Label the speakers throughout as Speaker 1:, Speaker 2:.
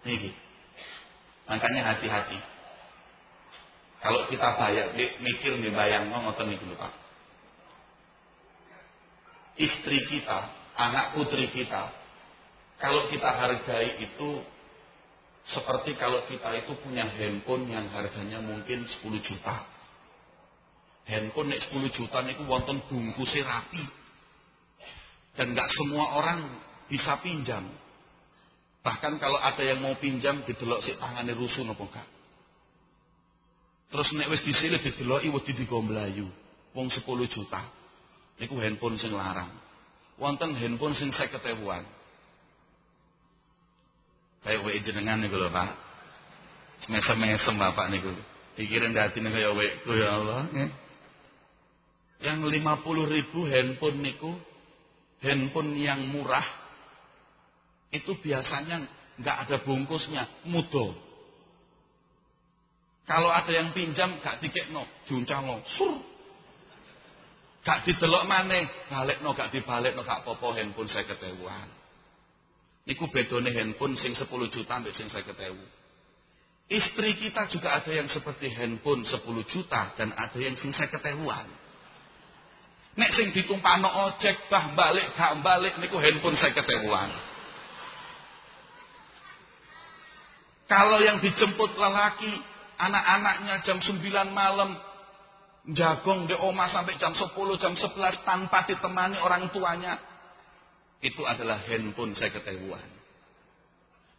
Speaker 1: Niki. Makanya hati-hati. Kalau kita mikir nih bayang ngoten niki lho Pak. Istri kita, anak putri kita, kalau kita hargai itu seperti kalau kita itu punya handphone yang harganya mungkin 10 juta. Handphone nek 10 juta niku wonten bungkusnya rapi. Dan enggak semua orang bisa pinjam. Bahkan kalau ada yang mau pinjam didelok sik tangane rusuh napa enggak. Terus nek wis disilih dideloki wedi digomblayu. Wong 10 juta. Niku handphone sing larang. Wonten handphone sing 50.000-an. Kayak wae jenengan niku lho Pak. Semesem-mesem Bapak niku. Pikiran datine kaya wae ya Allah. Yang 50.000 handphone niku, handphone yang murah, itu biasanya nggak ada bungkusnya, mudo. Kalau ada yang pinjam, gak dikekno, diuncangno, sur. Gak didelok maneh, balekno, gak dibalekno, gak apa-apa handphone 50.000-an. Niku bedone handphone sing 10 juta ambek sing 50.000. Istri kita juga ada yang seperti handphone 10 juta dan ada yang sing 50.000-an. Nek sing ditumpakno ojek bah balik gak balik niku handphone 50.000-an. Kalau yang dijemput lelaki, anak-anaknya jam 9 malam jagong di omah sampai jam 10, jam 11 tanpa ditemani orang tuanya, itu adalah handphone 50.000-an.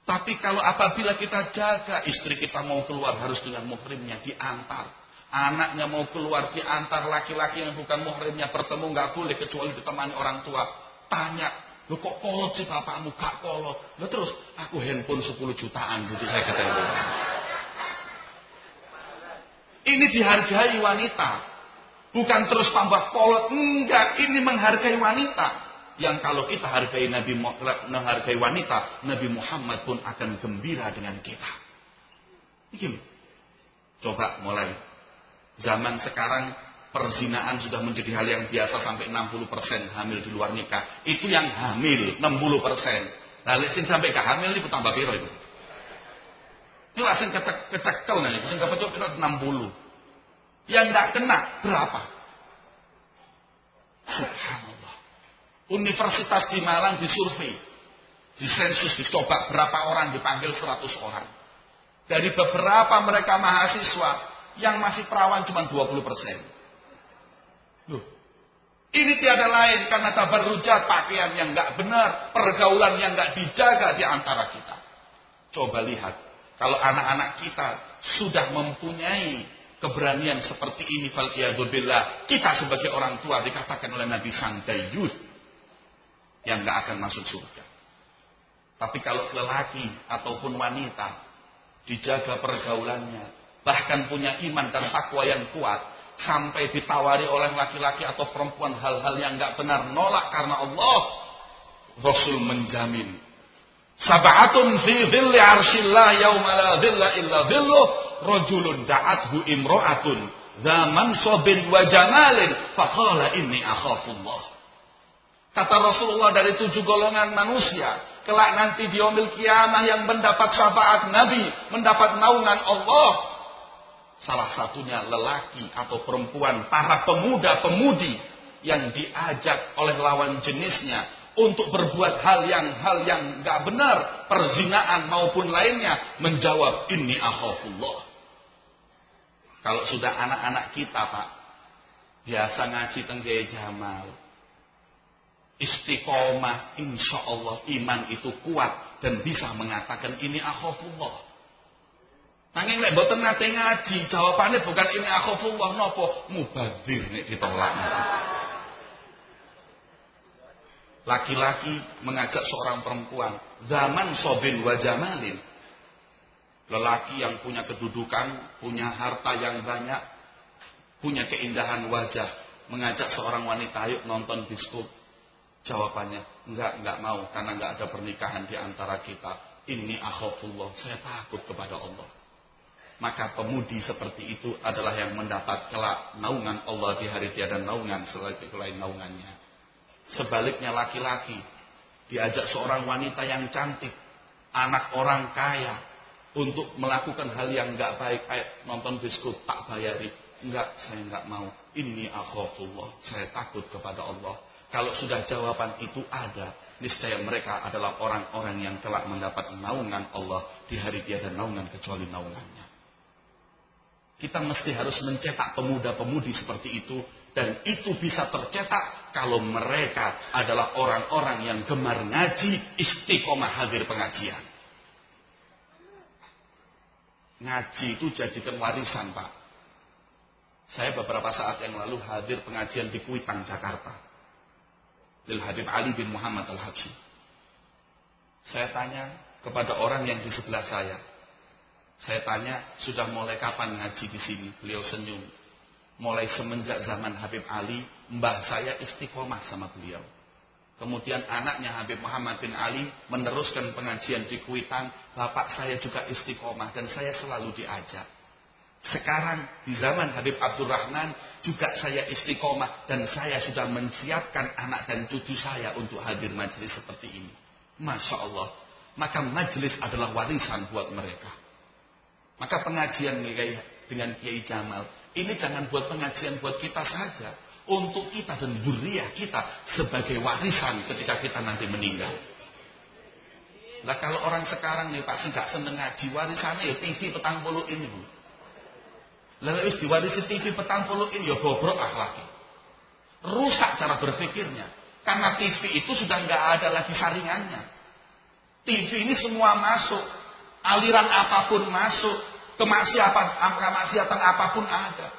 Speaker 1: Tapi kalau apabila kita jaga, istri kita mau keluar harus dengan muhrimnya diantar. Anaknya mau keluar diantar, laki-laki yang bukan muhrimnya bertemu nggak boleh kecuali ditemani orang tua. Tanya, lo kok kolot sih bapakmu? Gak kolot. Lo terus aku handphone 10 jutaan gitu saya ketahui. Ini dihargai wanita, bukan terus tambah kolot. Enggak, ini menghargai wanita. Yang kalau kita menghargai wanita, Nabi Muhammad pun akan gembira dengan kita. Ini coba mulai. Zaman sekarang perzinaan sudah menjadi hal yang biasa sampai 60% hamil di luar nikah. Itu yang hamil 60%. Lalu sing sampai ke hamil itu tambah piro itu. Ini langsung kecekel nih, sing kepecuk itu 60. Yang tidak kena berapa? Subhanallah. Universitas di Malang disurvei, disensus, dicoba berapa orang dipanggil 100 orang. Dari beberapa mereka mahasiswa yang masih perawan cuma 20%. Loh, ini tiada lain karena tabarrujat, pakaian yang enggak benar, pergaulan yang enggak dijaga di antara kita. Coba lihat, kalau anak-anak kita sudah mempunyai keberanian seperti ini, falqiyadzubillah, kita sebagai orang tua dikatakan oleh Nabi Sangdayus yang enggak akan masuk surga. Tapi kalau lelaki ataupun wanita dijaga pergaulannya, bahkan punya iman dan takwa yang kuat, sampai ditawari oleh laki-laki atau perempuan hal-hal yang enggak benar, nolak karena Allah, Rasul menjamin, sab'atun fi dhilli arshillah yauma la dhilla illa dhilluh, rajulun da'athu imra'atun zaman sobin wa jamalin faqala inni akhafullah. Kata Rasulullah, dari 7 golongan manusia kelak nanti di yaumil kiamah yang mendapat syafaat Nabi, mendapat naungan Allah, salah satunya lelaki atau perempuan, para pemuda-pemudi yang diajak oleh lawan jenisnya untuk berbuat hal yang enggak benar, perzinaan maupun lainnya, menjawab inni akhafullah. Kalau sudah anak-anak kita Pak biasa ngaji tenggaya Jamal, istiqomah, insya Allah iman itu kuat dan bisa mengatakan ini akhafullah. Nanging lek mboten nate ngaji, jawabannya bukan ini akhafullah napa, mubadzir nek ditolak. Laki-laki mengajak seorang perempuan, zaman sobin wa jamalin. Lelaki yang punya kedudukan, punya harta yang banyak, punya keindahan wajah, mengajak seorang wanita, ayo nonton bioskop. Jawabannya, enggak mau, karena enggak ada pernikahan di antara kita. Ini akhafullah, saya takut kepada Allah. Maka pemudi seperti itu adalah yang mendapat kelak naungan Allah di hari tiada naungan selain naungannya. Sebaliknya laki-laki diajak seorang wanita yang cantik, anak orang kaya untuk melakukan hal yang nggak baik, kayak nonton bioskop tak bayari. Enggak, saya nggak mau. Inni akhafullah, saya takut kepada Allah. Kalau sudah jawaban itu ada, niscaya mereka adalah orang-orang yang telah mendapat naungan Allah di hari tiada naungan kecuali naungannya. Kita mesti harus mencetak pemuda-pemudi seperti itu. Dan itu bisa tercetak kalau mereka adalah orang-orang yang gemar ngaji, istiqomah hadir pengajian. Ngaji itu jadikan warisan, Pak. Saya beberapa saat yang lalu hadir pengajian di Kuitang, Jakarta. Lil Habib Ali bin Muhammad Al-Habsyi. Saya tanya kepada orang yang di sebelah saya. Saya tanya, sudah mulai kapan ngaji di sini? Beliau senyum. Mulai semenjak zaman Habib Ali, mbah saya istiqomah sama beliau. Kemudian anaknya Habib Muhammad bin Ali meneruskan pengajian di Kuitang. Bapak saya juga istiqomah dan saya selalu diajak. Sekarang di zaman Habib Abdurrahman juga saya istiqomah dan saya sudah menyiapkan anak dan cucu saya untuk hadir majelis seperti ini. Masya Allah. Maka majelis adalah warisan buat mereka. Maka pengajian dengan Kiai Jamal ini jangan buat pengajian buat kita saja, untuk kita dan zuriyah kita sebagai warisan ketika kita nanti meninggal. Nah kalau orang sekarang nih Pak nggak seneng ngaji, warisannya ya TV petang puluh ini Bu. Lalu wis diwarisi TV petang puluh ini ya bobrok akhlaknya. Rusak cara berpikirnya. Karena TV itu sudah nggak ada lagi saringannya. TV ini semua masuk, aliran apapun masuk. Kemaksiatan apapun ada.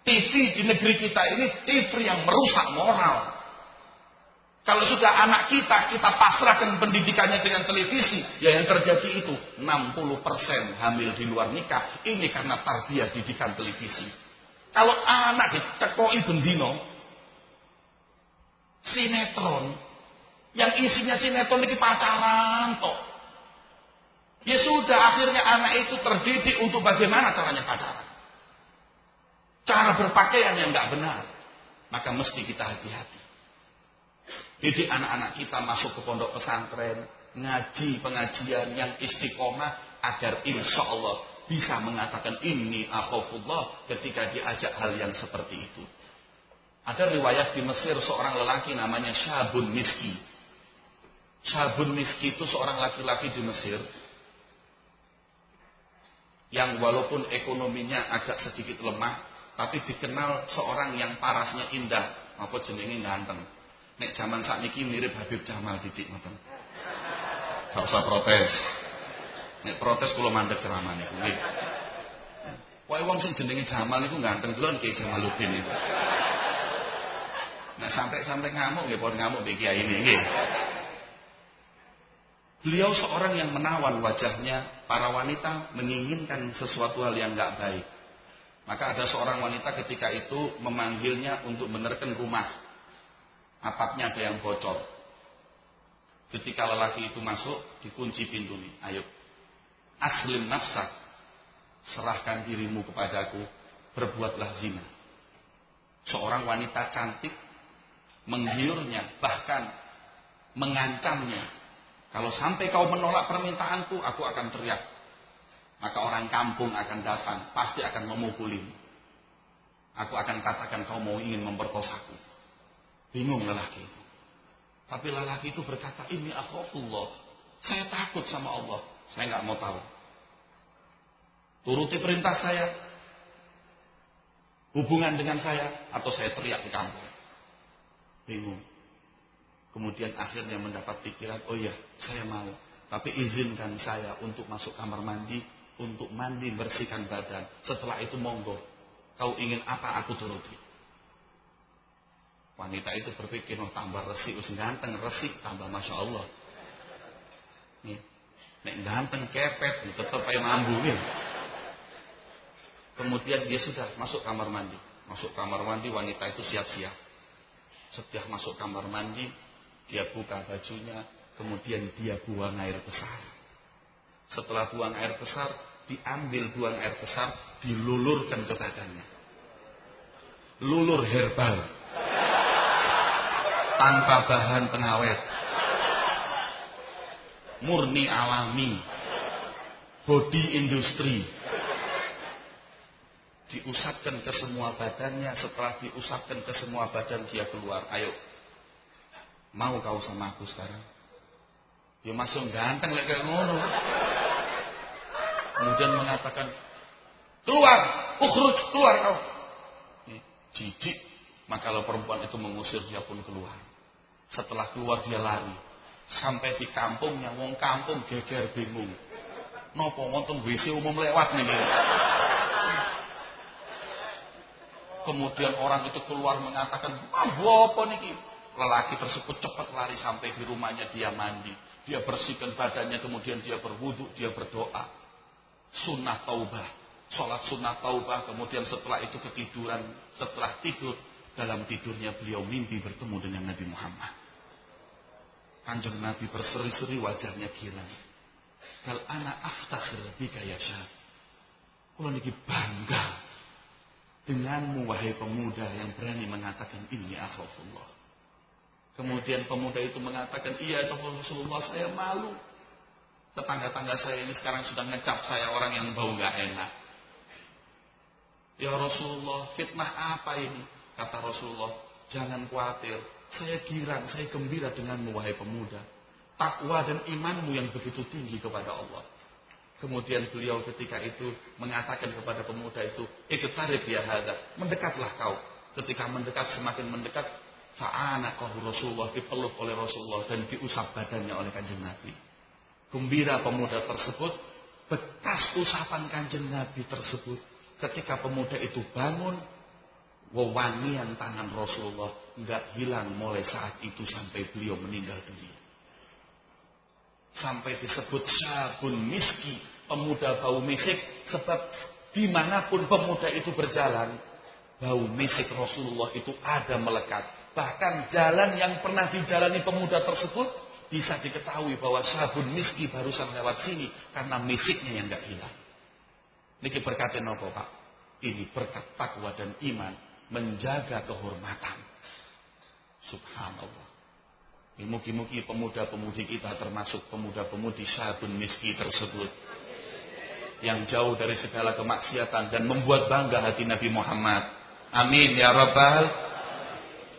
Speaker 1: TV di negeri kita ini TV yang merusak moral. Kalau sudah anak kita pasrahkan pendidikannya dengan televisi, ya yang terjadi itu 60% hamil di luar nikah. Ini karena tarbiyah didikan televisi. Kalau anak dicekoi bendino sinetron, yang isinya sinetron ini pacaran toh. Ya sudah, akhirnya anak itu terdidik untuk bagaimana caranya pacaran. Cara berpakaian yang nggak benar. Maka mesti kita hati-hati. Didik anak-anak kita masuk ke pondok pesantren, ngaji pengajian yang istiqomah, agar insya Allah bisa mengatakan inni akhafullah ketika diajak hal yang seperti itu. Ada riwayat di Mesir seorang lelaki namanya Syabun Miski. Syabun Miski itu seorang laki-laki di Mesir yang walaupun ekonominya agak sedikit lemah, tapi dikenal seorang yang parasnya indah, apa jenenge ganteng. Nek zaman sakniki mirip Habib Jamal titik ngoten. Gak usah protes. Nek protes kula mandek ceramah niku nggih. Wae wong sing jenenge Jamal niku ganteng delon Kiai Jamaluddin itu. Nek sampai ngamuk nggih pon ngamuk mbek kiai ini nggih. Beliau seorang yang menawan wajahnya, para wanita menginginkan sesuatu hal yang enggak baik. Maka ada seorang wanita ketika itu memanggilnya untuk menerken rumah. Atapnya ada yang bocor. Ketika lelaki itu masuk, dikunci pintunya. Ayo, aslim nafsak, serahkan dirimu kepadaku, berbuatlah zina. Seorang wanita cantik menggiurnya, bahkan mengancamnya. Kalau sampai kau menolak permintaanku, aku akan teriak. Maka orang kampung akan datang, pasti akan memukulimu. Aku akan katakan kau mau ingin memperkosaku. Bingung lelaki itu. Tapi lelaki itu berkata, ini akhafullah. Saya takut sama Allah. Saya nggak mau tahu. Turuti perintah saya. Hubungan dengan saya. Atau saya teriak di kampung. Bingung. Kemudian akhirnya mendapat pikiran, oh ya, saya mau. Tapi izinkan saya untuk masuk kamar mandi, untuk mandi, bersihkan badan. Setelah itu monggo. Kau ingin apa, aku turuti. Wanita itu berpikir, oh tambah resik, ganteng, resik, tambah Masya Allah. Nih, nek ganteng, kepet, tetap aja mambu. Nih. Kemudian dia sudah masuk kamar mandi. Masuk kamar mandi, wanita itu siap-siap. Setelah masuk kamar mandi, dia buka bajunya, kemudian dia buang air besar. Setelah buang air besar, diambil buang air besar, dilulurkan ke badannya. Lulur herbal. Tanpa bahan pengawet. Murni alami. Body industri. Diusapkan ke semua badannya. Setelah diusapkan ke semua badan dia keluar. Ayo. Mau kau sama aku sekarang? Ya masuk ganteng kayak ngono. Kemudian mengatakan, keluar, ukhruj, keluar kau. Jijik. Maka kalau perempuan itu mengusir, dia pun keluar. Setelah keluar dia lari. Sampai di kampungnya, wong kampung geger bingung. Nopo wonten WC umum lewat nih. Kemudian orang itu keluar mengatakan, apa niki? Lelaki tersebut cepat lari sampai di rumahnya, dia mandi. Dia bersihkan badannya, kemudian dia berwudu, dia berdoa. Sunnah taubah. Sholat sunnah taubah. Kemudian setelah itu ketiduran. Setelah tidur, dalam tidurnya beliau mimpi bertemu dengan Nabi Muhammad. Kanjeng Nabi berseri-seri, wajahnya girang. Kal ana aftakhir bika ya syab. Kula niki bangga denganmu wahai pemuda yang berani mengatakan ini akhafullah. Kemudian pemuda itu mengatakan, iya Rasulullah, saya malu. Tetangga-tangga saya ini sekarang sudah ngecap saya orang yang bau gak enak. Ya Rasulullah, fitnah apa ini? Kata Rasulullah, jangan khawatir. Saya girang, saya gembira denganmu wahai pemuda. Takwa dan imanmu yang begitu tinggi kepada Allah. Kemudian beliau ketika itu mengatakan kepada pemuda itu, iqtarib ya hadza, mendekatlah kau. Ketika mendekat, semakin mendekat, fa'anaqahu Rasulullah, dipeluk oleh Rasulullah dan diusap badannya oleh Kanjeng Nabi. Gembira pemuda tersebut, bekas usapan Kanjeng Nabi tersebut. Ketika pemuda itu bangun, wewangian tangan Rasulullah enggak hilang mulai saat itu sampai beliau meninggal dunia. Sampai disebut syabun miski, pemuda bau misik, sebab dimanapun pemuda itu berjalan, bau misik Rasulullah itu ada melekat. Bahkan jalan yang pernah dijalani pemuda tersebut bisa diketahui bahwa syabun miski barusan lewat sini karena misiknya yang enggak hilang. Niki berkat napa Pak? Ini berkat takwa dan iman, menjaga kehormatan. Subhanallah. Mugi-mugi pemuda-pemudi kita termasuk pemuda-pemudi syabun miski tersebut yang jauh dari segala kemaksiatan dan membuat bangga hati Nabi Muhammad. Amin ya rabbal